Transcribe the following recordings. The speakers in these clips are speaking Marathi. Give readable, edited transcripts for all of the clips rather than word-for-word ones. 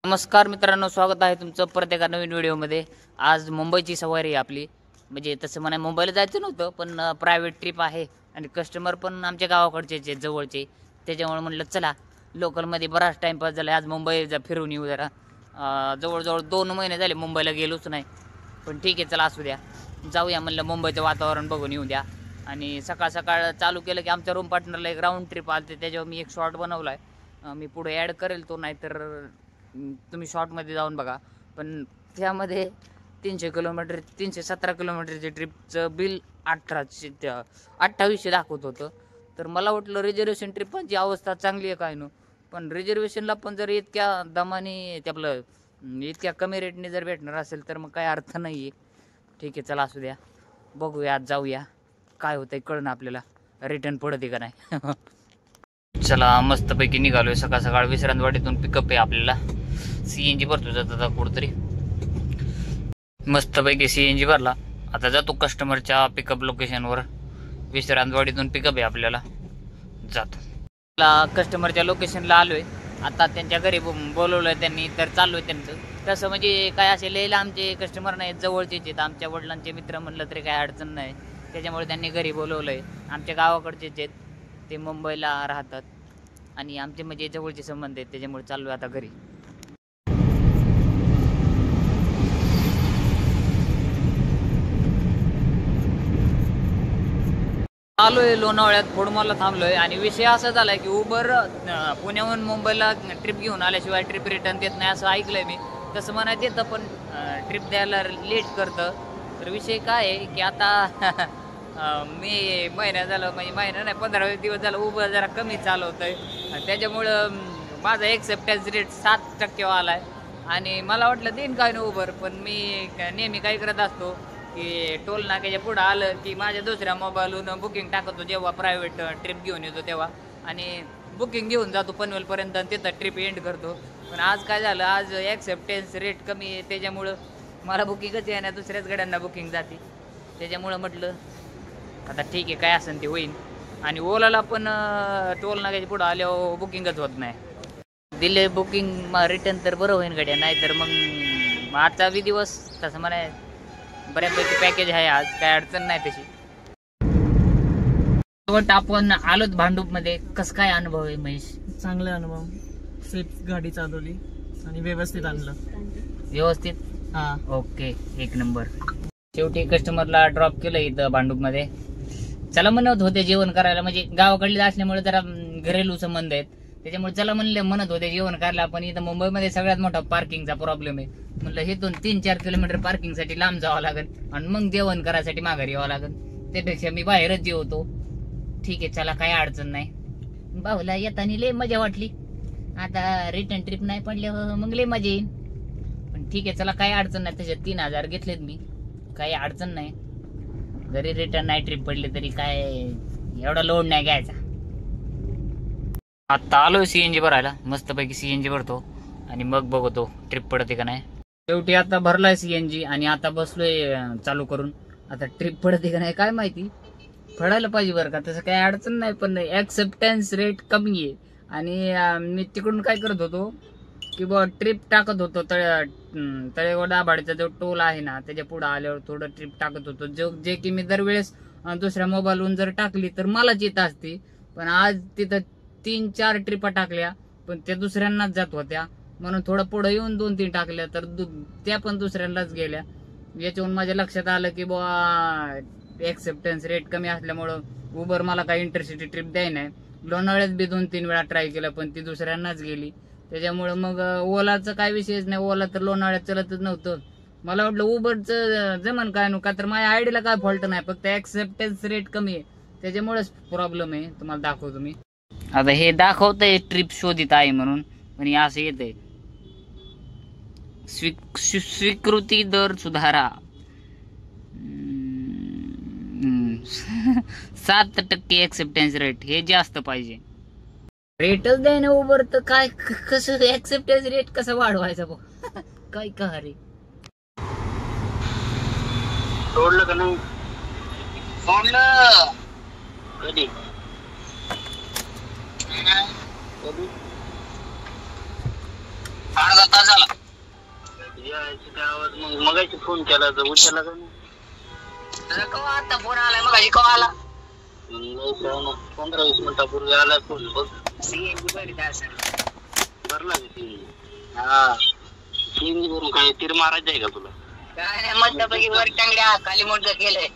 नमस्कार मित्रांनो, स्वागत आहे तुमचं परत एका नवीन व्हिडिओमध्ये। आज मुंबईची सवारी आहे आपली। म्हणजे तसं म्हणा मुंबईला जायचं नव्हतं, पण प्रायव्हेट ट्रिप आहे आणि कस्टमर पण आमच्या गावाकडचेच आहेत, जवळचे। त्याच्यामुळे म्हटलं चला लोकलमध्ये बराच टाईमपास झाला, आज मुंबई फिरून येऊ जरा। जवळजवळ 2 महिने झाले मुंबईला गेलोच नाही, पण ठीक आहे चला असू द्या, जाऊया म्हणलं, मुंबईचं वातावरण बघून येऊ द्या। आणि सकाळ सकाळ चालू केलं की आमच्या रूम पार्टनरला एक राऊंड ट्रिप आलते, त्याच्यावर मी एक शॉर्ट बनवला आहे, मी पुढे ॲड करेल तो, नाहीतर तुम्ही शॉर्टमध्ये जाऊन बघा। पण त्यामध्ये 300 किलोमीटर 317 किलोमीटरच्या ट्रिपचं बिल 2800 दाखवत होतं। तर मला वाटलं रिझर्वेशन ट्रिपांची अवस्था चांगली आहे काय नो, पण रिझर्वेशनला पण जर इतक्या दमाने ते आपलं इतक्या कमी रेटने जर भेटणार असेल तर मग काय अर्थ नाही आहे। ठीक आहे चला असू द्या, बघूया जाऊया काय होतंय, कळणं आपल्याला रिटर्न पडते का नाही। चला मस्तपैकी निघालोय सकाळ सकाळ, विश्रांतवाडीतून पिकअप आहे आपल्याला। CNG भरतो जाता कुठतरी, मस्तपैकी CNG भरला, आता जातो कस्टमरच्या पिकअप लोकेशनवर। विश्रांतवाडीतून पिकअप आहे आपल्याला, जातो कस्टमरच्या लोकेशनला आलोय। आता त्यांच्या घरी बोलवलंय त्यांनी, तर चाललोय त्यांचं। तसं म्हणजे काय असे लयला आमचे कस्टमर नाहीत, जवळचेच आहेत, आमच्या वडिलांचे मित्र म्हणलं तरी काय अडचण नाही, त्याच्यामुळे त्यांनी घरी बोलवलंय। आमच्या गावाकडचेच आहेत, ते मुंबईला राहतात आणि आमचे म्हणजे जवळचे संबंध आहेत, त्याच्यामुळे चाललोय आता घरी। आलोय लोणावळ्यात, फोडमॉलला थांबलोय आणि विषय असा झालाय की उबर पुण्याहून मुंबईला ट्रिप घेऊन आल्याशिवाय ट्रिप रिटर्न देत नाही असं ऐकलंय मी। तसं म्हणायचं येतं, पण ट्रिप द्यायला लेट करतं। तर विषय काय आहे की आता मी महिना झालं, म्हणजे महिना नाही 15-20 दिवस झालं उबर जरा कमी चालवतंय, त्याच्यामुळं माझा एक्सेप्टन्स रेट 7% आलाय। आणि मला वाटलं देईन काय ना उबर, पण मी नेहमी काय करत असतो की टोल नाक्याच्या पुढं आलं की माझ्या दुसऱ्या मोबाईलवरून बुकिंग टाकतो, जेव्हा प्रायव्हेट ट्रिप घेऊन येतो तेव्हा, आणि बुकिंग घेऊन जातो पनवेलपर्यंत आणि तिथं ट्रिप एंड करतो। पण आज काय झालं, आज ॲक्सेप्टन्स रेट कमी आहे, त्याच्यामुळं मला बुकिंगच येणार, दुसऱ्याच गाड्यांना बुकिंग जाते। त्याच्यामुळं म्हटलं आता ठीक आहे, काय असेल ते होईल। आणि ओलाला पण टोल नाक्याच्या पुढं आल्यावर बुकिंगच होत नाही, दिले बुकिंग रिटर्न तर बरं होईल गाड्या, नाही तर मग आजचा बी दिवस तसं म्हणाय बऱ्यापैकी पॅकेज आहे आज, काय अडचण नाही तशी। आपण आलोत भांडूपमध्ये, कसं काय अनुभव आहे महेश? चांगले अनुभव, सेफ गाडी चालवली आणि व्यवस्थित आणलं। व्यवस्थित? हा ओके, एक नंबर। शेवटी कस्टमरला ड्रॉप केलं इथं भांडूपमध्ये। चला म्हणत होते जेवण करायला, म्हणजे गावाकडले असल्यामुळे जरा घरेलू संबंध आहेत, त्याच्यामुळे चला म्हणत होते जेवण करायला, पण इथं मुंबईमध्ये सगळ्यात मोठा पार्किंगचा प्रॉब्लेम आहे। म्हणलं इथून 3-4 किलोमीटर पार्किंगसाठी लांब जावं लागेल आणि मग जेवण करायसाठी माघारी यावं लागेल, त्यापेक्षा मी बाहेरच जेवतो। ठीक आहे चला, काही अडचण नाही। भाऊला येताना लय मजा वाटली, आता रिटर्न ट्रिप नाही पडल्यावर मग लय मजा येईल, पण ठीक आहे चला, काही अडचण नाही। त्याच्यात 3000 घेतलेत मी, काही अडचण नाही, जरी रिटर्न नाही ट्रिप पडली तरी काय एवढा लोड नाही घ्यायचा। आता आलोय CNG भरायला, मस्तपैकी CNG भरतो आणि मग बघतो ट्रिप पडते का नाही। शेवटी आता भरलाय CNG आणि आता बसलोय चालू करून, आता ट्रिप पडते का नाही काय माहिती, पडायला पाहिजे बरं का, तसं काही अडचण नाही, पण ॲक्सेप्टन्स रेट कमी आहे। आणि मी तिकडून काय करत होतो की बा ट्रिप टाकत होतो, तळेगाव दाभाडेचा जो टोल आहे ना त्याच्या पुढे आल्यावर थोडं ट्रिप टाकत होतो, जे की मी दरवेळेस दुसऱ्या मोबाईलवरून जर टाकली तर मलाच येत असते, पण आज तिथं 3-4 ट्रिपा टाकल्या पण त्या दुसऱ्यांनाच जात होत्या, म्हणून थोडं पुढे येऊन 2-3 टाकल्या तर त्या पण दुसऱ्यांनाच गेल्या। याच्यावरून माझ्या लक्षात आलं की बुवा ॲक्सेप्टन्स रेट कमी असल्यामुळं उबर मला काही इंटरसिटी ट्रिप द्याय नाही। लोणावळ्यात बी 2-3 वेळा ट्राय केला पण ती दुसऱ्यांनाच गेली, त्याच्यामुळं मग ओलाचं काय विषयच नाही, ओला तर लोणावळ्यात चलतच नव्हतं। मला वाटलं उबरचं जमन काय नु, का तर माझ्या आयडीला काय फॉल्ट नाही, फक्त ॲक्सेप्टन्स रेट कमी आहे, त्याच्यामुळेच प्रॉब्लेम आहे। तुम्हाला दाखवतो मी, आता हे दाखवतंय ट्रिप शोधित आहे म्हणून, पण हे असं येतंय स्वीकृती दर सुधारा 7% ॲक्सेप्टन्स रेट, हे जास्त पाहिजे। रेटच द्याय ना उबर, तर काय कसं ॲक्सेप्टन्स रेट कसं वाढवायचा भाऊ? काय का रे, सोडलं का नाही? सोडलं कधी? अर्धा तास झाला यायची त्या आवाज मग मगाशी फोन केला तर उचलला का नाही तुझा केव्हा आता फोन आलाय मगाशी केव्हा आला 15-20 मिनिटापूर्वी आला फोन बघ सीएनजी भरला हा सीएनजी भरून काय तीर मारायचं आहे का तुला काय नाही मस्तपैकी वर टांगड्या खाली मोठं केलंय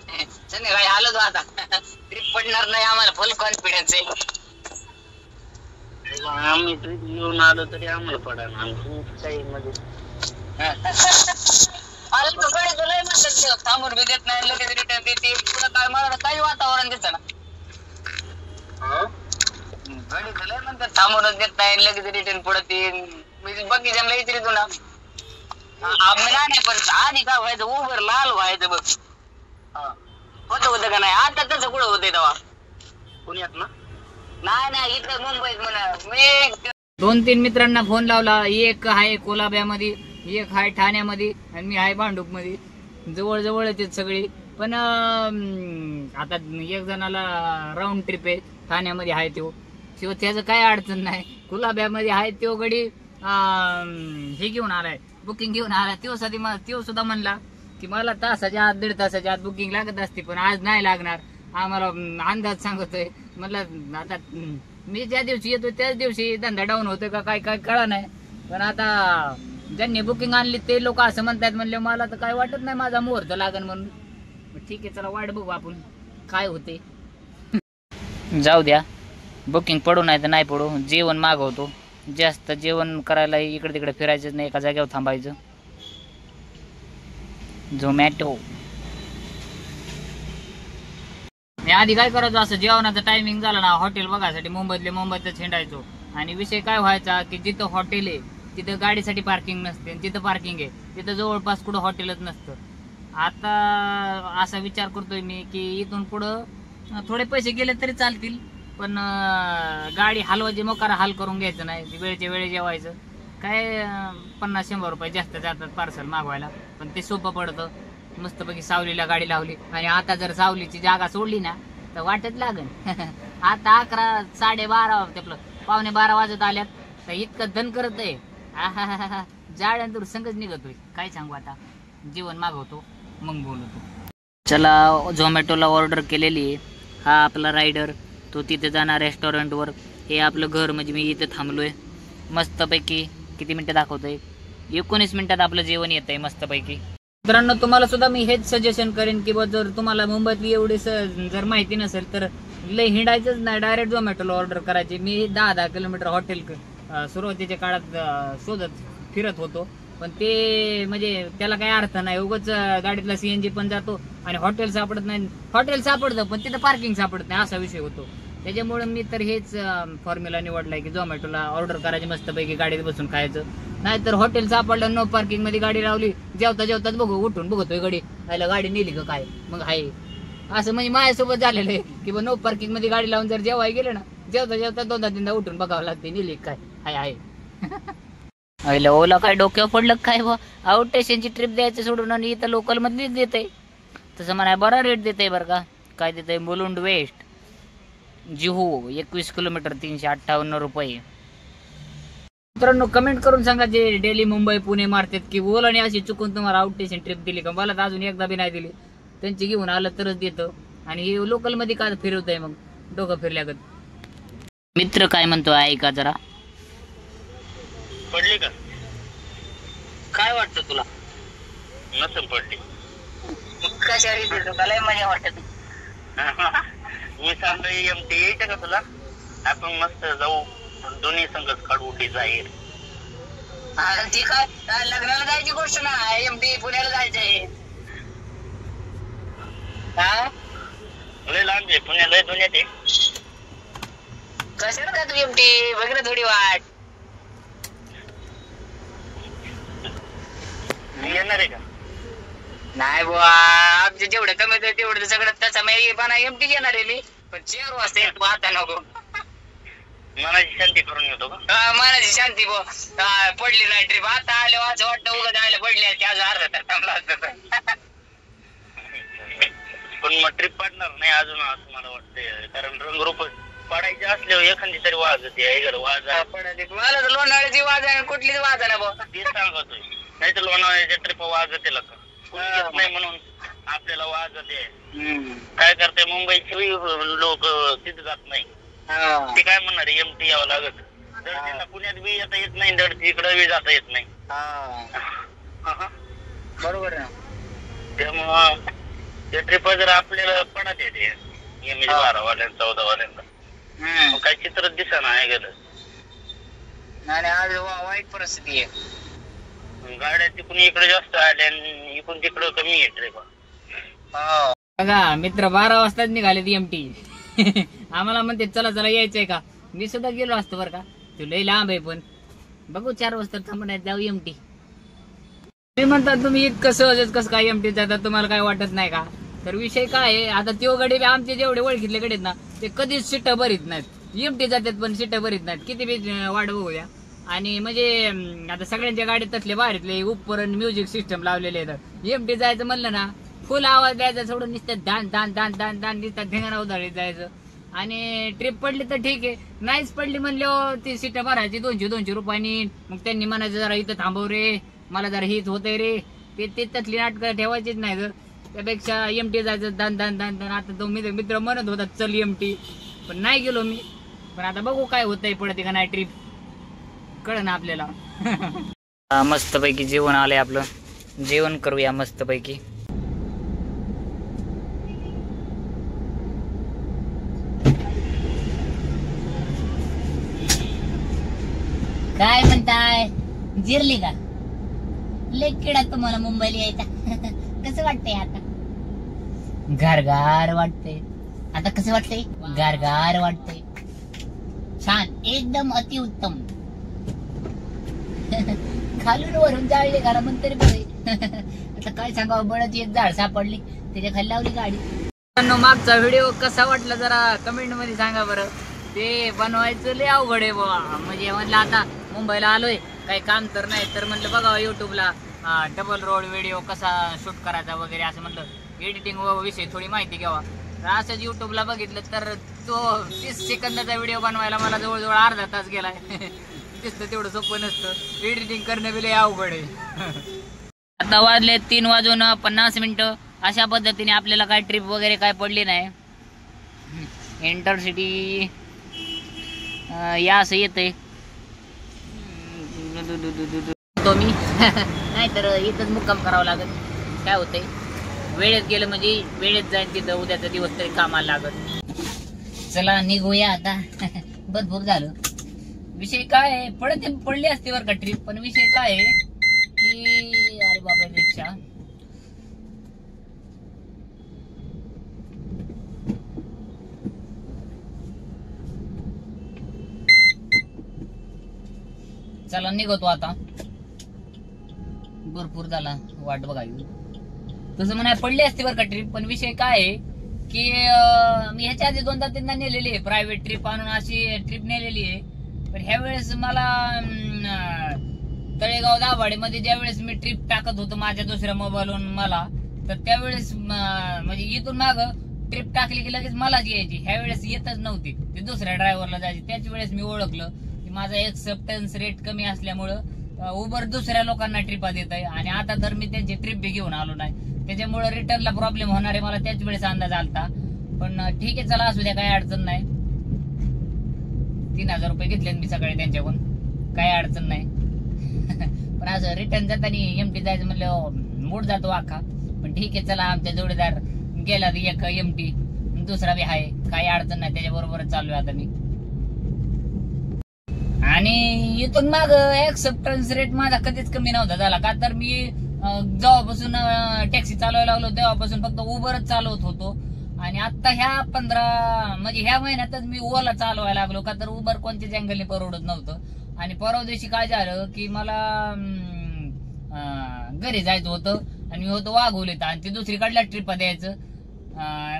संध्याकाळी आलो तो आता ट्रिप पडणार नाही आम्हाला फुल कॉन्फिडन्स आहे आम्ही ट्रिप घेऊन आलो तरी आम्हाला पडणार काही मध्ये आलं तर कडे तुला म्हणतात थांबून बी देत नाही लगेच रिटर्न देते तुला काय मला काही वातावरण देतं ना गडी तुला म्हणतात थांबूनच देत नाही लगेच रिटर्न पुढे येईल बगीच्याला इतरी तुला आम्ही नाही पण आधी काय व्हायचं उभर लाल व्हायचं बघ होतं का नाही आता तसं कुठं होतंय तेव्हा पुण्यात ना नाही इथं मुंबईत म्हणा मी 2-3 मित्रांना फोन लावला. एक आहे कोलाब्यामध्ये, एक आहे ठाण्यामध्ये आणि मी आहे भांडूपमध्ये. जवळ जवळ येते सगळी. पण आता एक जणाला राऊंड ट्रिप आहे, ठाण्यामध्ये आहे तो शिव, त्याचं काय अडचण नाही. कोलाब्यामध्ये आहे तो गडी हे घेऊन आलाय, बुकिंग घेऊन आलाय. तो सुद्धा म्हणला की मला तासाच्या आत 1.5 तासाच्या आत बुकिंग लागत असते, पण आज नाही लागणार. आम्हाला अंदाज सांगतोय. म्हटलं आता मी ज्या दिवशी येतो त्याच दिवशी धंदा डाऊन होतोय का काय काय कळा नाही. पण आता ज्यांनी बुकिंग आणली ते लोक असं म्हणतात, म्हणले मला तर काय वाटत नाही माझा मुहूर्त लागन म्हणून. ठीक आहे, चला वाट बघू आपण काय होते. जाऊ द्या, बुकिंग पडू नाही तर नाही पडू, जेवण मागवतो. जास्त जेवण करायला इकडे तिकडे फिरायचं नाही, एका जागेवर थांबायचं. झोमॅटो. मी आधी काय करायचो, असं जेवणाचा टायमिंग झाला ना, हॉटेल बघायसाठी मुंबईतच हिंडायचो. आणि विषय काय व्हायचा की जिथं हॉटेल आहे तिथं गाडीसाठी पार्किंग नसते, तिथं पार्किंग आहे तिथं जवळपास कुठं हॉटेलच नसतं. आता असा विचार करतोय मी की इथून पुढं थोडे पैसे गेले तरी चालतील, पण गाडी हलवायची मोकार हाल करून घ्यायचं नाही. वेळच्या वेळी जेवायचं. काय 50-100 रुपये जास्त जातात पार्सल मागवायला, पण ते सोपं पडतं. मस्तपैकी सावलीला गाडी लावली, आणि आता जर सावलीची जागा सोडली ना तर वाटत लागन. आता 11, 12:30 11:45 वाजत आल्यात, तर इतकं धन करत आहे. जाळ्यांतून संगच निघतोय. काय सांगू, आता जेवण मागवतो मग बोलतो. चला, झोमॅटोला ऑर्डर केलेली आहे. हा आपला रायडर, तो तिथे जाणार रेस्टॉरंटवर. हे आपलं घर, म्हणजे मी इथे थांबलोय मस्तपैकी. किती मिनिटं दाखवतोय, 19 मिनिटात आपलं जेवण येत आहे मस्तपैकी. मित्रांनो, तुम्हाला सुद्धा मी हेच सजेशन करेन की जर तुम्हाला मुंबईतली एवढी जर माहिती नसेल तर लय हिंडायचंच नाही, डायरेक्ट झोमॅटोला ऑर्डर करायची. मी 10 किलोमीटर हॉटेल सुरुवातीच्या काळात शोधत फिरत होतो, पण ते म्हणजे त्याला काही अर्थ नाही. उगाच गाडीतला CNG पण जातो आणि हॉटेल सापडत नाही. हॉटेल सापडतं पण तिथं पार्किंग सापडत नाही, असा विषय होतो. त्याच्यामुळे मी तर हेच फॉर्म्युला निवडलाय की झोमॅटोला ऑर्डर करायची, मस्तपैकी गाडीत बसून खायचं. नाहीतर हॉटेल सापडलं, नो पार्किंग मध्ये गाडी लावली, जेवताच उठून बघतोय गाडी नेली का काय, मग आहे असं. म्हणजे माझ्यासोबत झालेलं आहे की नो पार्किंग मध्ये गाडी लावून जर जेवाय गेलं ना, जेवता 2-3दा उठून बघावं लागते नेली काय आहे. ओला काय डोक्यावर पडलं काय बा, आउट स्टेशनची ट्रिप द्यायचं सोडून आणि इथं लोकल मधलीच देते. तसं म्हणा बरा रेट देते बरं का. काय देते, मुलुंड वेस्ट जुहू 21 किलोमीटर 358 रुपये. मित्रांनो, कमेंट करून सांगा जे डेली मुंबई पुणे मारतात की ओलाने अशी चुकून तुम्हाला आउट स्टेशन ट्रिप दिली का. मला तर अजून एकदा बी नाही दिली. त्यांची घेऊन आलं तरच देतं, आणि हे लोकल मध्ये काय फिरवत आहे मग डोकं फिरल्यागत. मित्र काय म्हणतो ऐका जरा. पडली का काय वाटतं तुला? नसेल पडली. कशा रीती तुला मजा वाटत. मी सांगतोय MT यायचं का तुला? आपण मस्त जाऊ, दोन्ही संघच काढू डिझायर. ती काय लग्नाला जायची गोष्ट ना, MT पुण्याला जायचंय. लय लांब आहे पुण्याला, लय दुनियात आहे. कशाला का तू MT बघ ना थोडी वाट. येणार आहे का? नाही बुवा, आमचे जेवढं कमी होतं तेवढं सगळं तसं MT येणार आहे मी, पण 4 वाजता येतो आता नको. मनाची शांती करून येतो का? मनाची शांती पडली नाही ट्रिप. आता आले असं वाटतं उगाच आयला पडली असते, अजून अर्धा तास थांबला असतं. पण मग ट्रिप पडणार नाही अजून असं मला वाटतंय, कारण रंगरूप पडायचे असल्यावर एखादी तरी वाजत आहे वाज मला तर लोणावळ्याची वाज आहे कुठलीच वाज आहे ना ते सांगतोय नाही तर लोणावळ्याच्या ट्रिप वाजत आहे का नाही म्हणून आपल्याला वाजत आहे काय करते मुंबईची लोक तिथे जात नाही ते काय म्हणणार एमटी यावं लागत दर्दीला पुण्यात बी येता येत नाही दर्दी इकडे बी जाता येत नाही बरोबर आहे त्यामुळं ते ट्रिप जर आपल्याला पडत येते एम 12 वाल्यांना 14 वाल्यांना काय चित्र दिसा नाही गेलं आणि आज वाईट परिस्थिती आहे गाड्या तिकडून इकडे जास्त आल्या आणि इकडून तिकडं कमी आहे ट्रिप बघा मित्र 12 वाजताच निघाले एमटी आम्हाला म्हणते चला चला यायचंय का मी सुद्धा गेलो असतो बरं का तू लई लांब आहे पण बघू 4 वाजता थांबण्यात जाऊ एमटी तुम्ही म्हणतात तुम्ही इतकं सहजच कसं काय एमटी जातात तुम्हाला काय वाटत नाही का तर विषय काय आहे आता त्यो गडे आमचे जेवढे ओळखीतले गडे ना ते कधीच सीट भरीत नाहीत एमटी जातात पण सीट भरीत नाहीत किती बी वाट बघू द्या आणि म्हणजे आता सगळ्यांच्या गाडीत तसले बाहेरले उपकरण म्युझिक सिस्टम लावलेले आहेत एमटी जायचं म्हणलं ना फुल आवाज द्यायचा सोडून नुसतं दान दान दान दान दान नुसतं ढेंगणा उधळीत जायचं आणि ट्रिप पडली तर ठीक आहे नाहीच पडली म्हणल्यावर ती सीट भरायची 200 रुपयांनी मग त्यांनी म्हणायचं जरा इथं थांबव रे मला जरा हीच होतंय रे ते तसली नाटकं ठेवायचीच नाही जर त्यापेक्षा एमटी जायचं दान दान दान दान आता तो मित्र म्हणत होता चल एमटी पण नाही गेलो मी पण आता बघू काय होतंय पडते का नाही ट्रिप कळ ना आपल्याला मस्तपैकी जेवण आलंय आपलं जेवण करूया मस्तपैकी काय म्हणताय जिरली का लय किडा तुम्हाला मुंबईला यायचा कसं वाटतंय आता गारगार वाटतंय आता कसं वाटतंय गारगार वाटतंय छान एकदम अतिउत्तम खालून वरून जाळले घरा म्हणून तरी बरे आता काय सांगावं बळच एक झाड सापडली त्याच्या खाली लावली गाडी मागचा व्हिडिओ कसा वाटला जरा कमेंट मध्ये सांगा बरं ते बनवायचं लय अवघड आहे बाबा म्हणजे म्हणलं आता मुंबईला आलोय काही काम तर नाही तर म्हणलं बघा युट्यूबला डबल रोड व्हिडिओ कसा शूट करायचा वगैरे असं म्हणलं एडिटिंग विषयी थोडी माहिती घ्यावा तर असंच युट्यूबला बघितलं तर तो 30 सेकंदाचा व्हिडिओ बनवायला मला जवळजवळ अर्धा तास गेलाय दिसतं तेवढं सोपं नसतं एडिटिंग करणं बी लय अवघड आहे आता वाजले 3:50 अशा पद्धतीने आपल्याला काय ट्रिप वगैरे काय पडली नाही इंटरसिटी या असं येतंय तो मी नाहीतर इथंच मुक्काम करावं लागत काय होतंय वेळेत गेलं म्हणजे वेळेत जाईन तिथं उद्याचा दिवस तरी कामाला लागत चला निघूया आता भरपूर झालं विषय काय आहे पडली असते बरं का ट्रिप पण विषय काय आहे की अरे बाबा रिक्षा चला निघतो आता भरपूर झाला वाट बघावी तसं म्हणा पडली असते बरं का ट्रिप पण विषय काय आहे की मी ह्याच्या आधी 2-3दा नेलेली आहे प्रायव्हेट ट्रिप आणून अशी ट्रिप नेलेली आहे पण ह्या वेळेस मला तळेगाव दाभाडेमध्ये ज्या वेळेस मी ट्रिप टाकत होतो माझ्या दुसऱ्या मोबाईलवरून मला तर त्यावेळेस म्हणजे इथून माग ट्रिप टाकली की लगेच मलाच यायची ह्या वेळेस येतच नव्हती ती दुसऱ्या ड्रायव्हरला जायची त्याच वेळेस मी ओळखलं की माझा एक्सेप्टन्स रेट कमी असल्यामुळं उबर दुसऱ्या लोकांना ट्रिपा देत आहे आणि आता तर मी त्यांची ट्रिप बी घेऊन आलो नाही त्याच्यामुळे रिटर्नला प्रॉब्लेम होणार आहे मला त्याच वेळेस अंदाज आलता पण ठीक आहे चला असू द्या काही अडचण नाही 3000 रुपये घेतले मी सकाळी त्यांच्याकडून काही अडचण नाही पण असं रिटर्न जाताना एमटी जायचं म्हणलं मूड जातो अख्खा पण ठीक आहे चला आमच्या जोडीदार गेला एक एमटी दुसरा बी आहे काही अडचण नाही त्याच्या बरोबरच चालू आहे आता मी आणि इथून माग एक्सेप्टन्स रेट माझा कधीच कमी नव्हता झाला का तर मी जेव्हापासून टॅक्सी चालवायला लागलो तेव्हापासून फक्त उबरच चालवत होतो आणि आता ह्या महिन्यातच मी ओला चालवायला लागलो का तर उबर कोणत्याच अँगलने परवडत नव्हतं आणि परवा दिवशी काय झालं की मला घरी जायचं होतं आणि मी होतो वाघोलीत आणि ती दुसरीकडल्या ट्रिपा द्यायचं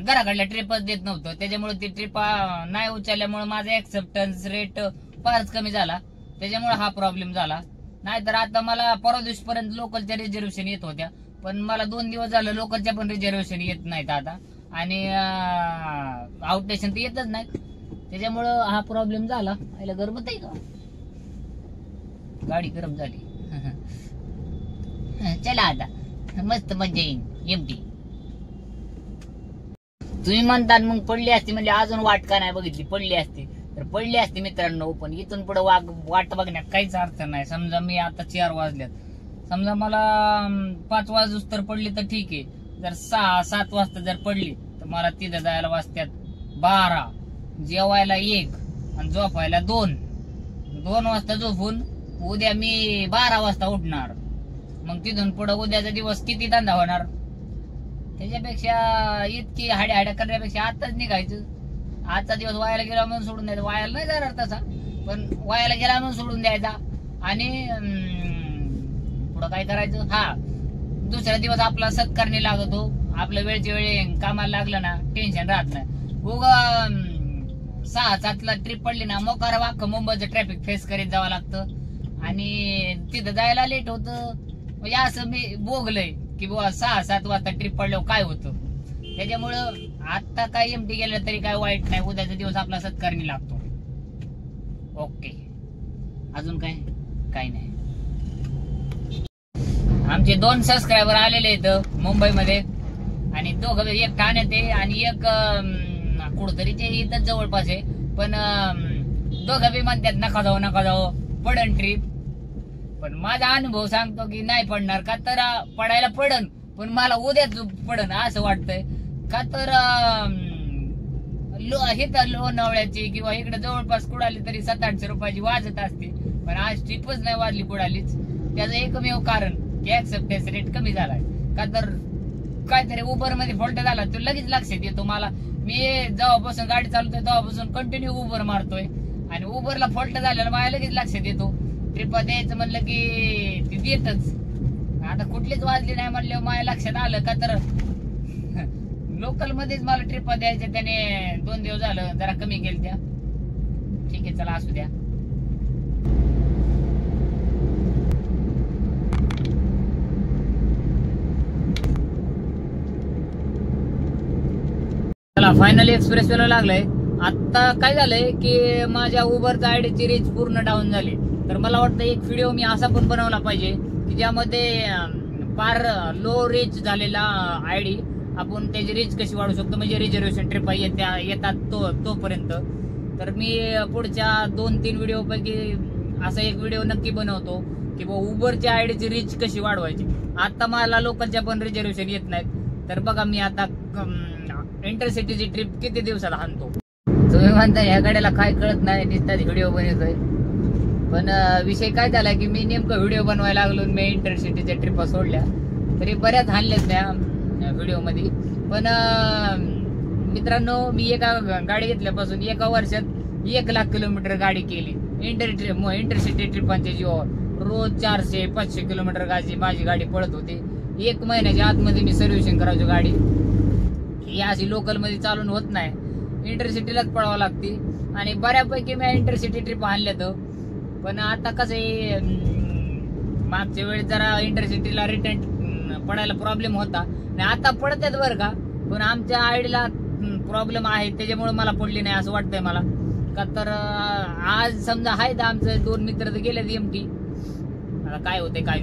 घराकडल्या ट्रिपच देत नव्हतं त्याच्यामुळे ती ट्रिपा नाही उचलल्यामुळे माझा एक्सेप्टन्स रेट फारच कमी झाला त्याच्यामुळे हा प्रॉब्लेम झाला नाहीतर आता मला परवा दिवशीपर्यंत लोकलच्या रिझर्वेशन येत होत्या पण मला 2 दिवस झालं लोकलच्या पण रिझर्वेशन येत नाहीत आता आणि आउट स्टेशन तर येतच नाहीत त्याच्यामुळं हा प्रॉब्लेम झाला. आयला गरमत आहे का, गाडी गरम झाली. चला आता मस्त मजा येईन एमटी. तुम्ही म्हणतात मग पडली असती म्हणजे अजून वाट का नाही बघितली, पडली असती तर पडली असती मित्रांनो. पण इथून पुढे वाट बघण्यात काहीच अर्थ नाही. समजा मी आता 4 वाजल्यात, समजा मला 5 वाजूस तर पडली तर ठीक आहे. जर 6-7 वाजता जर पडली तर मला तिथं जायला वाजत्यात 12, जेवायला 1 आणि झोपायला 2. 2 वाजता झोपून उद्या मी 12 वाजता उठणार. मग तिथून पुढे उद्याचा दिवस किती धंदा होणार. त्याच्यापेक्षा इतकी हाड्या करण्यापेक्षा आताच निघायचं. आजचा दिवस वायाला गेला म्हणून सोडून द्यायचा. वायाला नाही जाणार तसा, पण वायाला गेला म्हणून सोडून द्यायचा. आणि पुढं काय करायचं, हा दुसरा दिवस आपला सत्कारणी लागतो. आपलं वेळच्या वेळी कामाला लागलं ना टेन्शन राहत नाही. उगा 6-7ला ट्रिप पडली ना मोकार वाक्क मुंबईचं ट्रॅफिक फेस करीत जावं लागतं आणि तिथं जायला लेट होतं. म्हणजे असं मी बोगलंय की बुवा 6-7 वाजता ट्रिप पडल्यावर काय होतं. त्याच्यामुळं आता काय एमटी गेलं तरी काय वाईट नाही. उद्याचा दिवस आपला सत्कारणी लागतो. ओके, अजून काय नाही. आमचे 2 सबस्क्रायबर आलेले आहेत मुंबईमध्ये आणि दोघं, एक ठाण्यात आहे आणि एक कुठतरी ते इथं जवळपास आहे. पण दोघं बी म्हणतात नका जाऊ पडन ट्रिप. पण माझा अनुभव सांगतो की नाही पडणार. का तर पडायला पडन पण मला उद्याच पडन असं वाटतंय. का तर लोणावळ्याची किंवा इकडे जवळपास कुडाली तरी 700-800 रुपयाची वाजत असते. पण आज ट्रिपच नाही वाजली कुडालीच. त्याचं एकमेव कारण की ऍक्सेप्टन्स रेट कमी झालाय. का तर काहीतरी उबर मध्ये फॉल्ट झाला तो लगेच लक्षात येतो मला. मी जेव्हापासून गाडी चालवतोय तेव्हापासून कंटिन्यू उबर मारतोय आणि उबरला फॉल्ट झालेला मला लगेच लक्षात येतो. ट्रिप द्यायचं म्हणलं की ती देतच. आता कुठलीच वाजली नाही म्हणल्यावर माझ्या लक्षात आलं. का तर लोकल मध्येच मला ट्रिप द्यायच्या त्याने 2 दिवस झालं जरा कमी केलं त्या. ठीक आहे चला असू द्या. चला फायनली एक्सप्रेस वेला लागलाय. आता काय झालंय की माझ्या उबरचा आयडीची रीच पूर्ण डाऊन झाली. तर मला वाटतं एक व्हिडिओ मी असा पण बनवला पाहिजे की ज्यामध्ये फार लो रीच झालेला आयडी आपण त्याची रीच कशी वाढू शकतो. म्हणजे रिझर्वेशन ट्रिप येतात तोपर्यंत. तर मी पुढच्या 2-3 व्हिडिओ पैकी असा एक व्हिडिओ नक्की बनवतो की उबरच्या आयडीची रीच कशी वाढवायची. आता मला लोकलच्या पण रिझर्वेशन येत नाहीत. तर बघा मी आता इंटरसिटीची ट्रिप किती दिवसाला आणतो. तुम्ही म्हणता ह्या गाड्याला काय कळत नाही नुसताच व्हिडिओ बनवतोय. पण विषय काय झाला की मी नेमकं व्हिडिओ बनवायला लागलो. मी इंटरसिटीच्या ट्रिपा सोडल्या तरी बऱ्याच हाणल्यात त्या व्हिडिओ मध्ये. पण मित्रांनो मी एका गाडी घेतल्यापासून एका वर्षात 1 लाख किलोमीटर गाडी केली इंटरसिटी ट्रिपांच्या जीवावर. रोज 400-500 किलोमीटर माझी गाडी पळत होती. 1 महिन्याच्या आतमध्ये मी सर्व्हिसिंग करायचो गाडी. ही अशी लोकल मध्ये चालून होत नाही, इंटरसिटीलाच पळावं लागते. आणि बऱ्यापैकी मी इंटरसिटी ट्रिप आणल्यात. पण आता कसं आहे मागच्या वेळेस जरा इंटरसिटीला रिटर्न पडायला प्रॉब्लेम होता आणि आता पडतात बरं का. पण आमच्या आयडीला प्रॉब्लेम आहे त्याच्यामुळे मला पडली नाही असं वाटतंय मला. का तर आज समजा आहेत आमचं 2 मित्र तर गेले एमटी. आता काय होते काय.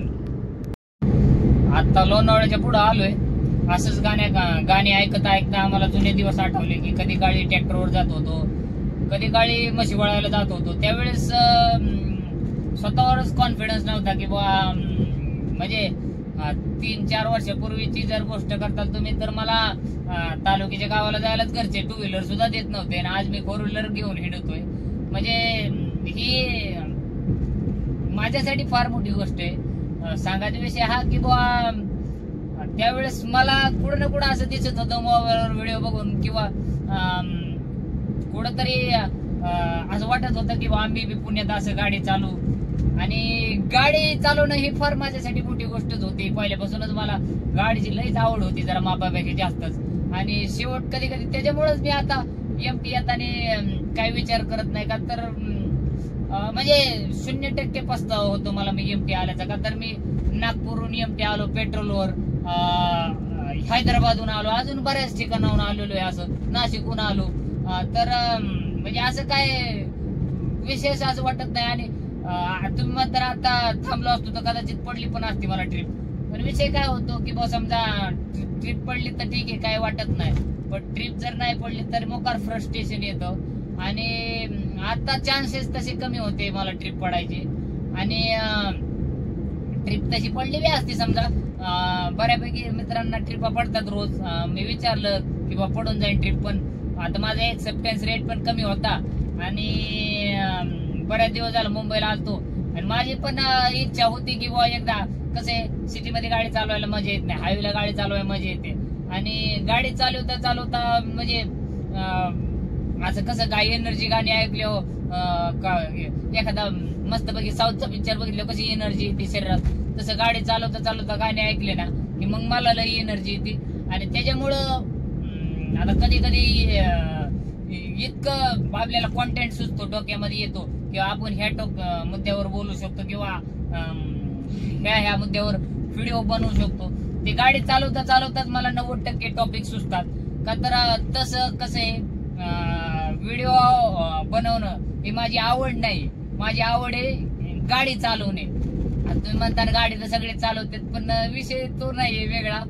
आता लोणावळ्याच्या पुढे आलोय. असंच गाणी ऐकता आम्हाला जुने दिवस आठवले की कधी गाडी ट्रॅक्टरवर जात होतो, कधी गाडी म्हशी वळायला जात होतो. त्यावेळेस स्वतःवरच कॉन्फिडन्स नव्हता की बा म्हणजे 3-4 वर्षापूर्वीची जर गोष्ट करताल तुम्ही तर मला तालुक्याच्या गावाला जायलाच घरचे 2 व्हीलर सुद्धा देत नव्हते आणि आज मी 4 व्हीलर घेऊन हिंडतोय. म्हणजे ही माझ्यासाठी फार मोठी गोष्ट आहे. सांगायचा विषय हा की बा त्यावेळेस मला कुठं ना कुठं असं दिसत होतं मोबाईलवर व्हिडिओ बघून किंवा कुठंतरी असं वाटत होतं की आम्ही बी पुण्यात असं गाडी चालू. आणि गाडी चालवणं ही फार माझ्यासाठी मोठी गोष्टच होती. पहिल्यापासूनच मला गाडीची लईच आवड होती जरा मापापेक्षा जास्तच. आणि शेवट कधी कधी त्याच्यामुळेच मी आता एमटी येताना काही विचार करत नाही. का तर म्हणजे 0% पस्तावा होतो मला मी एमटी आल्याचा. का तर मी नागपूरहून एमटी आलो पेट्रोलवर, हैदराबादहून आलो, अजून बऱ्याच ठिकाणाहून आलेलो आहे. असं नाशिकहून आलो. तर म्हणजे असं काय विशेष असं वाटत नाही. आणि तुम्ही म्हणता आता थांबलो असतो तर कदाचित पडली पण असती मला ट्रिप. पण विषय काय होतो की बा समजा ट्रिप पडली तर ठीक आहे, काय वाटत नाही. पण ट्रिप जर नाही पडली तर मोकार फ्रस्ट्रेशन येतं. आणि आता चान्सेस तसे कमी होते मला ट्रिप पडायचे. आणि ट्रिप तशी पडली बी असती समजा. बऱ्यापैकी मित्रांना ट्रिपा पडतात रोज. मी विचारलं की बा पडून जाईल ट्रिप, पण आता माझा एक्सेप्टन्स रेट पण कमी होता. आणि बऱ्याच दिवस झाला मुंबईला आलतो. आणि माझी पण इच्छा होती की बा एकदा कसे सिटीमध्ये गाडी चालवायला मजा येत नाही, हायवेला गाडी चालवायला मजा येते. आणि गाडी चालवता चालवता म्हणजे असं कसं काय एनर्जी गाणी ऐकलो, एखादा मस्तपैकी साऊथचा पिक्चर बघितलं कशी एनर्जी येते शरीरात, तसं गाडी चालवता चालवता गाणी ऐकले ना की मग मला लई एनर्जी येते. आणि त्याच्यामुळं आता कधी कधी इतकं आपल्याला कॉन्टेंट सुचतो, डोक्यामध्ये येतो किंवा आपण ह्या मुद्द्यावर बोलू शकतो किंवा ह्या मुद्द्यावर व्हिडिओ बनवू शकतो. ते गाडी चालवता चालवताच मला 90% टॉपिक सुचतात. का तर तसं कसं आहे, व्हिडिओ बनवणं ही माझी आवड नाही. माझी आवड आहे गाडी चालवणे. तुम्ही म्हणता गाडी तर सगळे चालवतात, पण विषय तो नाहीये वेगळा.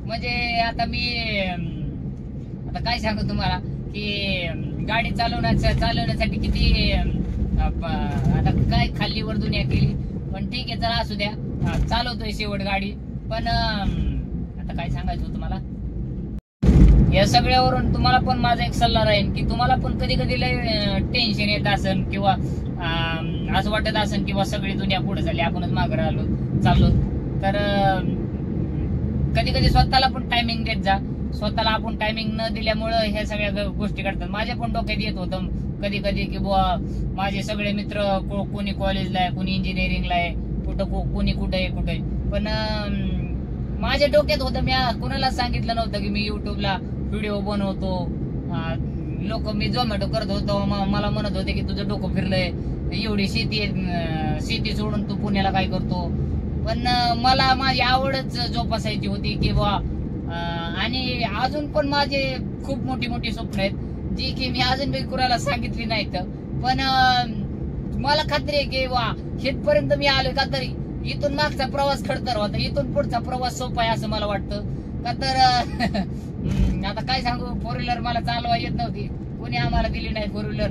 म्हणजे आता मी आता काय सांगू तुम्हाला की गाडी चालवण्यासाठी किती आता काय खाल्लीवर दुनिया केली. पण ठीक आहे, चला असू द्या, चालवतोय शेवट गाडी. पण आता काय सांगायचं होतं मला, या सगळ्यावरून तुम्हाला पण माझा एक सल्ला राहील की तुम्हाला पण कधी कधी टेन्शन येत असेल किंवा असं वाटत असेल किंवा सगळी दुनिया पुढे झाली, आपणच मागे राहिलो चाललो, तर कधी कधी स्वतःला पण टायमिंग देत जा. स्वतःला आपण टायमिंग न दिल्यामुळं ह्या सगळ्या गोष्टी घडतात. माझ्या पण डोक्यात येत होतं कधी कधी की बुवा माझे सगळे मित्र कोणी कॉलेजला आहे, कोणी इंजिनिअरिंगला आहे, कोणी कुठे आहे कुठे. पण माझ्या डोक्यात होतं, मी कुणाला सांगितलं नव्हतं की मी युट्यूबला व्हिडिओ बनवतो. लोक मी झोमॅटो करत होतो, मला म्हणत होते की तुझं डोकं फिरलंय, एवढी शेती सोडून तू पुण्याला काय करतो. पण मला माझी आवडच जोपासायची होती की बा. आणि अजून पण माझे खूप मोठी मोठी स्वप्न आहेत जी की मी अजून बी कुणाला सांगितली नाहीत. पण मला खात्री आहे की वा इथपर्यंत मी आलोय का तरी इथून मागचा प्रवास खडतर होता, इथून पुढचा प्रवास सोपा आहे असं मला वाटतं. का तर आता काय सांगू, 4 व्हीलर मला चालवा येत नव्हती, कोणी आम्हाला दिली नाही 4 व्हीलर.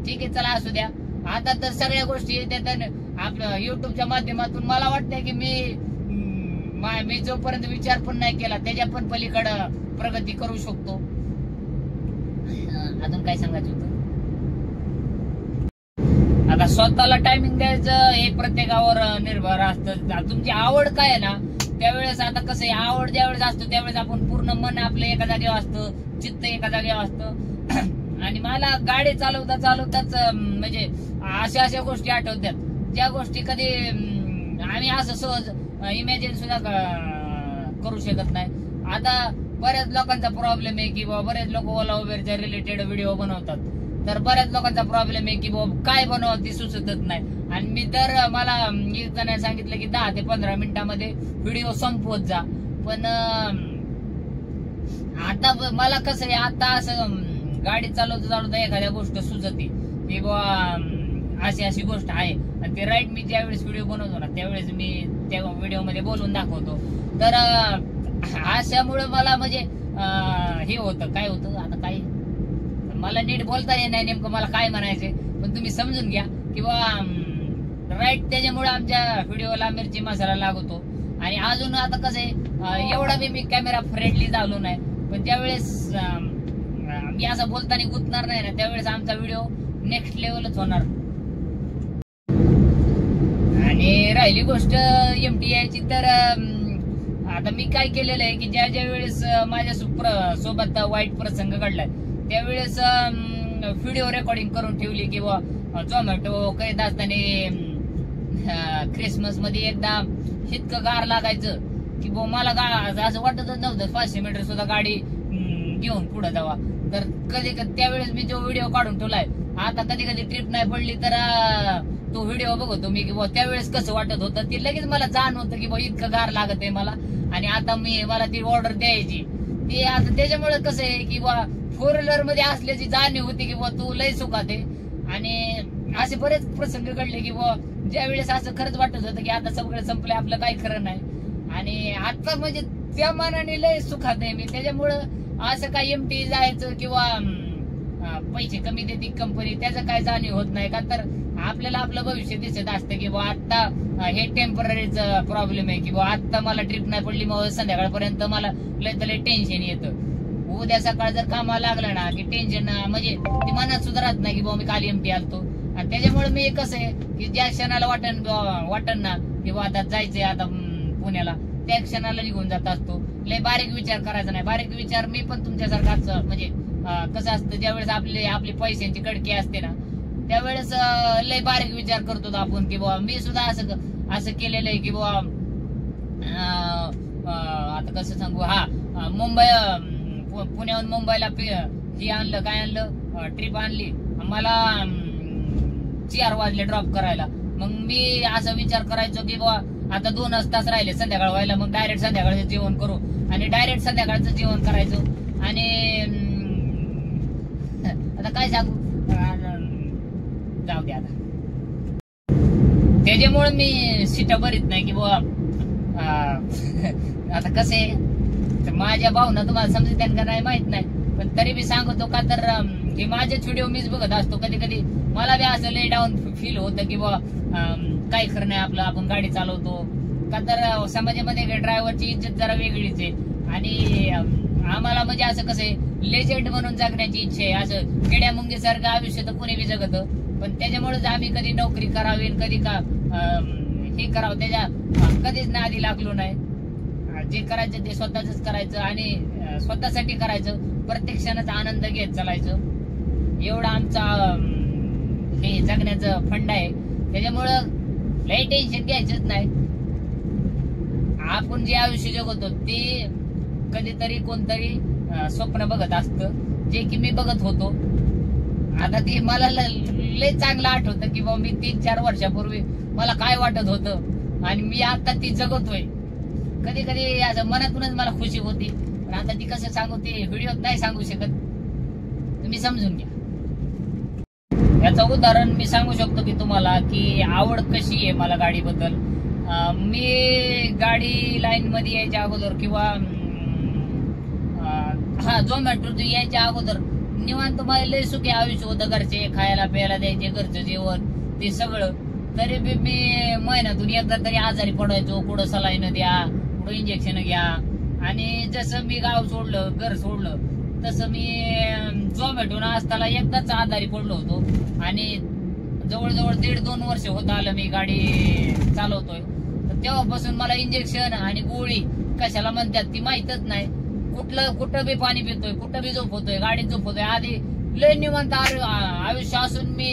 ठीक आहे, चला असू द्या. आता तर सगळ्या गोष्टी येतात आपल्या युट्यूबच्या माध्यमातून. मला वाटतंय की मी जोपर्यंत विचार पण नाही केला त्याच्या पण पलीकडं प्रगती करू शकतो. अजून काय सांगायचं होतं, आता स्वतःला टायमिंग द्यायचं हे प्रत्येकावर निर्भर असतं. तुमची आवड काय आहे ना त्यावेळेस, आता कसं आहे, आवड ज्यावेळेस असतो त्यावेळेस आपण पूर्ण मन आपलं एका जागेवर असतं, चित्त एका जागेवर असतं. आणि मला गाडी चालवता चालवताच म्हणजे अशा गोष्टी आठवतात ज्या गोष्टी कधी आम्ही असं सहज इमॅजिन सुद्धा करू शकत नाही. आता बऱ्याच लोकांचा प्रॉब्लेम आहे की बाबा बरेच लोक ओला उबेरच्या रिलेटेड व्हिडिओ बनवतात. तर बऱ्याच लोकांचा प्रॉब्लेम आहे की बाबा काय बनवावं ती सुचतच नाही. आणि मी तर मला एक जणांनी सांगितलं की 10 ते 15 मिनिटांमध्ये व्हिडिओ संपवत जा. पण आता मला कसं आहे, आता असं गाडी चालवता चालवता एखाद्या गोष्ट सुचते की बाबा अशी गोष्ट आहे. आणि ते राईट मी ज्यावेळेस व्हिडिओ बनवतो ना त्यावेळेस मी त्या व्हिडिओ मध्ये बोलून दाखवतो. तर अशामुळे मला म्हणजे हे होतं, काय होतं आता काय मला नीट बोलता येत नाही नेमकं मला काय म्हणायचंय, पण तुम्ही समजून घ्या किंवा राईट. त्याच्यामुळे आमच्या व्हिडिओला मिरची मसाला लागतो. आणि अजून आता कसं आहे, एवढा मी कॅमेरा फ्रेंडली झालो नाही, पण ज्यावेळेस मी असं बोलताना गुंतणार नाही ना त्यावेळेस आमचा व्हिडिओ नेक्स्ट लेवलच होणार. आणि राहिली गोष्ट MTI ची, तर आता मी काय केलेलं आहे की ज्या वेळेस माझ्या सोबत वाईट प्रसंग घडलाय त्यावेळेस व्हिडिओ रेकॉर्डिंग करून ठेवली. किंवा झोमॅटो करीत असताना क्रिसमस मध्ये एकदा इतकं गार लागायचं की मला असं वाटतच नव्हतं 500 मीटर सुद्धा गाडी घेऊन पुढे जावा. तर कधी त्यावेळेस मी जो व्हिडिओ काढून ठेवलाय, आता कधी कधी ट्रिप नाही पडली तर तो व्हिडिओ बघतो मी की त्यावेळेस कसं वाटत होतं ते लगेच मला जाणवतं की इतकं गार लागत आहे मला. आणि आता मला ती ऑर्डर द्यायची ते आता त्याच्यामुळे कसं आहे की फोर व्हीलर मध्ये असल्याची जाणीव होती की बुवा तू लय सुखात आहे. आणि असे बरेच प्रसंग घडले की बुवा ज्या वेळेस असं खरंच वाटत होतं की आता सगळं संपलं, आपलं काही खरं नाही. आणि आता म्हणजे त्या मानाने लय सुखात आहे मी. त्याच्यामुळं असं काय एमटी जायचं किंवा पैसे कमी देते कंपनी त्याचं काय जाणीव होत नाही. का तर आपल्याला आपलं भविष्य दिसत असतं की बुवा आता हे टेम्पररीच प्रॉब्लेम आहे की बुवा आता मला ट्रिप नाही पडली मग संध्याकाळपर्यंत मला लय तर लय टेन्शन येतं. उद्या सकाळ जर कामाला लागला ना की टेन्शन म्हणजे ती मनात सुद्धा राहत नाही की बाबा मी काल एमटी आलतो. आणि त्याच्यामुळे मी कसं आहे की ज्या क्षणाला वाटन ना की बाबा आता जायचंय आता पुण्याला त्या क्षणाला निघून जात असतो. लय बारीक विचार करायचा नाही. बारीक विचार मी पण तुमच्यासारखाच म्हणजे कसं असतं ज्यावेळेस आपली पैशांची कडकी असते ना त्यावेळेस लय बारीक विचार करतो आपण की बाबा मी सुद्धा असं केलेलं आहे की बाबा आता कसं सांगू मुंबई पुण्याहून मुंबईला हे आणलं काय आणलं ट्रिप आणली मला 4 वाजले ड्रॉप करायला. मग मी असं विचार करायचो की बाबा आता 2 तास राहिले संध्याकाळ व्हायला मग डायरेक्ट संध्याकाळचं जेवण करू आणि डायरेक्ट संध्याकाळचं जेवण करायचं. आणि आता काय सांगू जाऊ दे आता. त्याच्यामुळे मी सीटा भरीत नाही की बाबा आता कसे माझ्या भावना तुम्हाला समजत का नाही माहित नाही पण तरी मी सांगतो का तर हे माझे व्हिडिओ मीच बघत असतो. कधी कधी मला बी असं लय डाऊन फील होतं की बाबा काही खरं नाही आपलं, आपण गाडी चालवतो. का तर समाजामध्ये ड्रायव्हरची इज्जत जरा वेगळीच आहे. आणि आम्हाला म्हणजे असं कसं आहे लेजेंड म्हणून जगण्याची इच्छा आहे. असं केड्या मुंगीसारखं आयुष्य तर कोणी बी जगत पण त्याच्यामुळेच आम्ही कधी नोकरी करावी कधी का हे करावं त्याच्या कधीच नादी लागलो नाही. जे करायचं ते स्वतःच करायचं आणि स्वतःसाठी करायचं. प्रत्येक क्षणाचा आनंद घेत चालायचं. एवढा आमचा हे जगण्याचं फंड आहे. त्याच्यामुळं लय टेन्शन घ्यायचंच नाही. आपण जे आयुष्य जगतो ते कधीतरी कोणतरी स्वप्न बघत असतं जे की मी बघत होतो. आता ते मला लय चांगलं आठवतं की बाबा मी 3-4 वर्षापूर्वी मला काय वाटत होतं आणि मी आता ती जगतोय. कधी कधी असं मनातूनच मला खुशी होती पण आता ती कसं सांगू ते व्हिडिओत नाही सांगू शकत. तुम्ही समजून घ्या. याचं उदाहरण मी सांगू शकतो की तुम्हाला की आवड कशी आहे मला गाडीबद्दल. मी गाडी लाईन मध्ये यायच्या अगोदर किंवा झोमॅटो यायच्या अगोदर निवांत मला लय सुखी आयुष्य होतं. घरचे खायला प्यायला द्यायचे, घरचं जेवण ते सगळं. तरी बी मी महिन्यातून एकदा तरी आजारी पडायचो. कुठं सलाईन द्या, कुठं इंजेक्शन घ्या. आणि जसं मी गाव सोडलं घर सोडलं तसं मी झोमॅटोनं असताना एकदाच आजारी पडलो होतो. आणि जवळजवळ 1.5-2 वर्ष होत आलं मी गाडी चालवतोय. तर तेव्हापासून मला इंजेक्शन आणि गोळी कशाला म्हणतात ती माहीतच नाही. कुठं बी पाणी पितोय, कुठं बी झोपवतोय, गाडीत झोपवतोय. आधी लय निवांत आयुष्य असून मी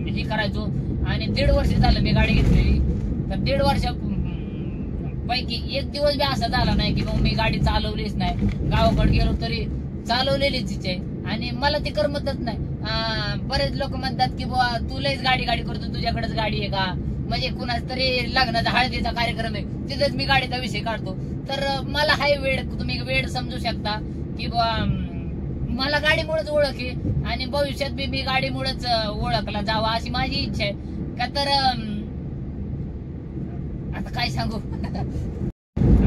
हे करायचो. आणि 1.5 वर्ष झालं मी गाडी घेतलेली. तर 1.5 वर्षापैकी 1 दिवस बी असा झाला नाही की मी गाडी चालवलीच नाही. गावाकडे गेलो तरी चालवलेलीच आहे आणि मला ती करमतच नाही. बरेच लोक म्हणतात की बाबा तू लयच गाडी करतो, तुझ्याकडेच गाडी आहे का? म्हणजे कुणाच तरी लग्नाचा हळदीचा कार्यक्रम आहे तिथेच मी गाडीचा विषय काढतो. तर मला हाय वेळ तुम्ही वेळ समजू शकता की बाबा मला गाडीमुळेच ओळख आहे आणि भविष्यात बी मी गाडीमुळेच ओळखला जावा अशी माझी इच्छा आहे. का तर आता काय सांगू.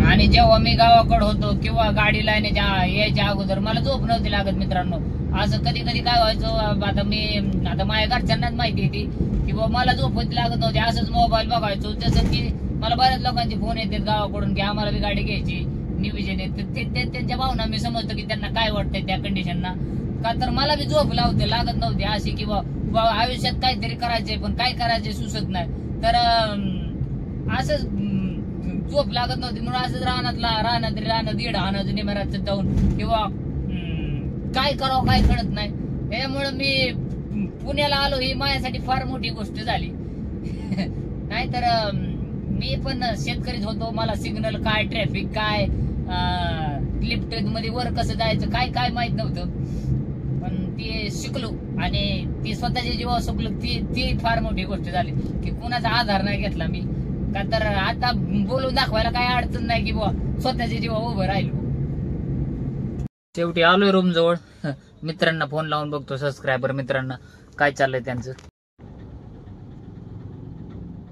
आणि जेव्हा मी गावाकडे होतो किंवा गाडी लाईन यायच्या अगोदर मला झोप नव्हती लागत मित्रांनो. असं कधी कधी काय व्हायचं आता माझ्या घरच्यांनाच माहिती येते की बाबा मला झोप लागत नव्हती. असंच मोबाईल बघायचो. जसं की मला बऱ्याच लोकांचे फोन येतात गावाकडून की आम्हाला बी गाडी घ्यायची नियोजन आहे. त्यांच्या भावना मी समजतो की त्यांना काय वाटतंय त्या कंडिशनना. का तर मला बी झोप लागत नव्हती अशी की बाबा आयुष्यात काहीतरी करायचंय पण काय करायचे सुचत नाही. तर असंच झोप लागत नव्हती म्हणून असंच राहणार दीड हानाचं निमेरात जाऊन किंवा काय करावं काय कळत नाही. त्याच्यामुळे मी पुण्याला आलो ही माझ्यासाठी फार मोठी गोष्ट झाली. नाहीतर मी पण शेतकरीच होतो. मला सिग्नल काय ट्रॅफिक काय लिफ्ट मध्ये वर कसं जायचं काय काय माहित नव्हतं. पण ते शिकलो आणि ती स्वतःच्या जीवावर शिकलो. ती फार मोठी गोष्ट झाली की कुणाचा आधार नाही घेतला मी. का तर आता बोलून दाखवायला काय अडचण नाही की बुवा स्वतःच्या जीवावर उभं राहिलो. शेवटी आलोय रूम जवळ. मित्रांना फोन लावून बघतो, सबस्क्रायबर मित्रांना काय चाललंय त्यांचं.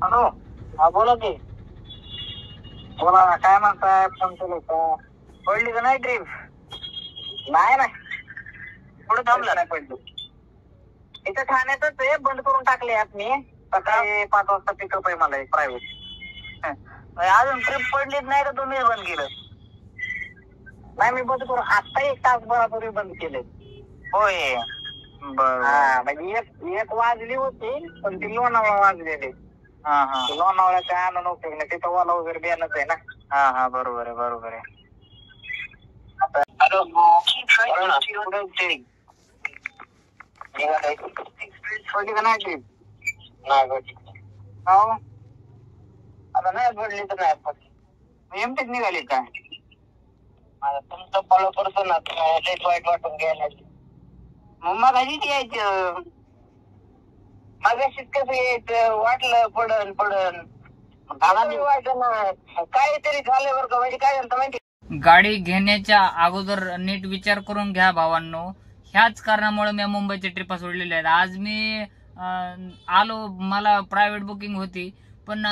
हॅलो, हा बोला की. बोला ना, काय म्हणताय? फोन केलं का? पडली का नाही ट्रिप? नाही ना, पुढे थांबला नाही पडली. इथं ठाण्यातच आहे, बंद करून टाकले ऍप मी. सकाळी 5 वाजता पिकअप आहे मला एक प्रायव्हेट. अजून ट्रिप पडलीच नाही तर तुम्ही बंद केलं? नाही, मी बंद करून आता 1 तासभरापूर्वी बंद केले. होय, बरं. म्हणजे एक वाजली होती, पण ती लोणावळा वाजलेली. लोणावळ्याच्या आणून उपयोग नाही, तिथं वाला वगैरे बियाणंच आहे ना. बरोबर आहे, बरोबर आहे. आता नाही पडली तर नाही पडली, एमटीच निघाली काय? आता तुमचं फॉलो करतो ना, तेच वाईट वाटून घ्यायला. मग मगाशीच यायचं, मगाशीच कसं यायचं, वाटलं पडन वाटलं ना, काहीतरी झालं बरं का. म्हणजे काय झालं माहिती, गाडी घेण्याच्या अगोदर नीट विचार करून घ्या भावांनो. ह्याच कारणामुळे मी मुंबईच्या ट्रिपा सोडलेल्या आहेत. आज मी आलो, मला प्रायव्हेट बुकिंग होती, पण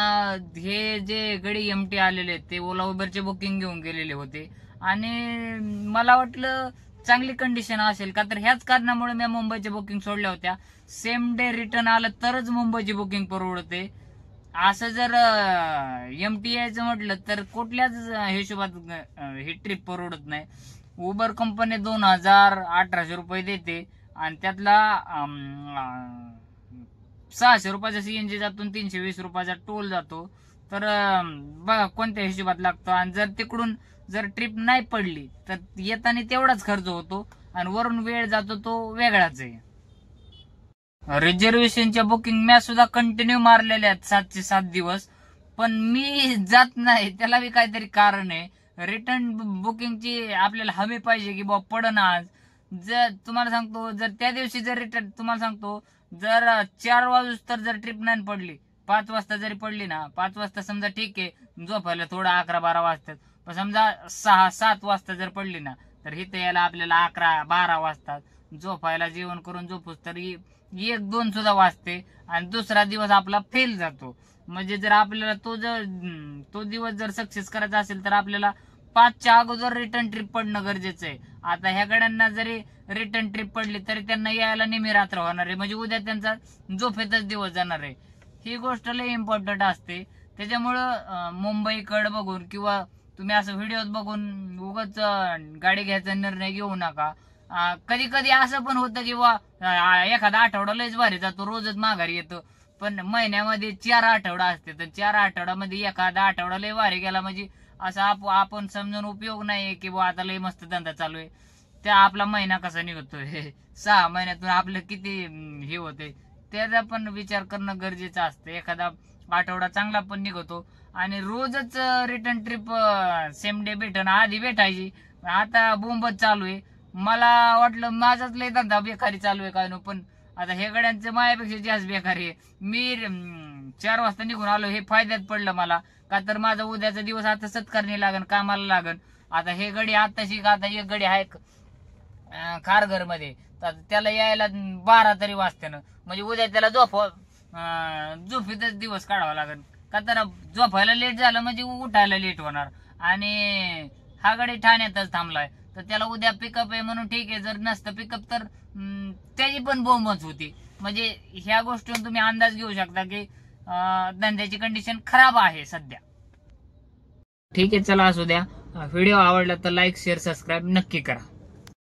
हे जे गडी एमटी आलेले ते ओला उबरचे बुकिंग घेऊन गेलेले होते आणि मला वाटलं चांगली कंडिशन असेल का, तर ह्याच कारणामुळे मी मुंबईच्या बुकिंग सोडल्या होत्या. सेम डे रिटर्न आलं तरच मुंबईची बुकिंग परवडते. असं जर एमटी यायचं म्हटलं तर कुठल्याच हिशोबात ही ट्रिप परवडत नाही. उबर कंपनी 2,1800 रुपये देते आणि त्यातला 600 रुपयाचा सीएनजी जातो, 320 रुपयाचा टोल जातो. तर बघा कोणत्या हिशोबात लागतो. आणि जर तिकडून जर ट्रिप नाही पडली तर येताना तेवढाच खर्च होतो आणि वरून वेळ जातो तो वेगळाच आहे. रिझर्वेशनच्या बुकिंग मी सुद्धा कंटिन्यू मारलेल्या आहेत 7 चे 7 दिवस, पण मी जात नाही. त्याला बी काहीतरी कारण आहे. रिटर्न बुकिंगची आपल्याला हमी पाहिजे की बाबा पडन आज. जर तुम्हाला सांगतो, जर त्या दिवशी जर रिटर्न तुम्हाला सांगतो, जर 4 वाजूस तर जर ट्रिप नाही पडली, 5 वाजता जरी पडली ना, 5 वाजता समजा ठीक आहे, झोपायला थोडं 11-12 वाजतात, पण समजा 6-7 वाजता जर पडली ना, तर इथे यायला आपल्याला 11-12 वाजतात. झोपायला जेवण करून झोपूस तरी 1-2 सुद्धा वाजते आणि दुसरा दिवस आपला फेल जातो. म्हणजे जर आपल्याला तो दिवस जर सक्सेस करायचा असेल तर आपल्याला 5च्या अगोदर रिटर्न ट्रिप पडणं गरजेचं आहे. आता ह्या गाड्यांना जरी रिटर्न ट्रिप पडली तरी त्यांना यायला नेहमी रात्र होणार आहे, म्हणजे उद्या त्यांचा झोपेतच दिवस जाणार आहे. ही गोष्ट लय इम्पॉर्टंट असते. त्याच्यामुळं मुंबईकडे बघून किंवा तुम्ही असं व्हिडिओ बघून उगाच गाडी घ्यायचा निर्णय घेऊ नका. कधी कधी असं पण होतं की एखादा आठवडा लयच भारी जातो, रोजच माघारी येतो, पण महिन्यामध्ये 4 आठवडा असते, तर 4 आठवड्यामध्ये एखादा आठवडा लय भारी गेला म्हणजे असं आपण समजून उपयोग नाही की आता लय मस्त धंदा चालू आहे. त्या आपला महिना कसा निघतोय, 6 महिन्यातून आपलं किती हे होते त्याचा पण विचार करणं गरजेचं असतं. एखादा आठवडा चांगला पण निघतो आणि रोजच रिटर्न ट्रिप सेम डे भेटणं, आधी भेटायची, आता बोंबच चालू आहे. मला वाटलं माझाच लय धंदा बेकारी चालू आहे काय नो, पण आता हे गड्यांचं माझ्यापेक्षा जास्त बेकारी आहे. मी 4 वाजता निघून आलो, हे फायद्यात पडलं मला, का तर माझा उद्याचा दिवस आता सत्कारणी लागन, कामाला लागन. आता हे गडी आताशी आता एक गडी आहे खारघर मध्ये, तर त्याला यायला 12 तरी वाजते ना, म्हणजे उद्या त्याला झोपीतच दिवस काढावा लागेल. का तर झोपायला लेट झालं म्हणजे उठायला लेट होणार. आणि हा गडी ठाण्यातच थांबलाय, तर त्याला उद्या पिकअप आहे म्हणून ठीक आहे, जर नसतं पिकअप तर त्याची पण बोंबच होती. म्हणजे ह्या गोष्टीतून तुम्ही अंदाज घेऊ शकता की धंद्याची कंडिशन खराब आहे सध्या. ठीक आहे, चला असू द्या. व्हिडिओ आवडला तर लाईक शेअर सबस्क्राईब नक्की करा.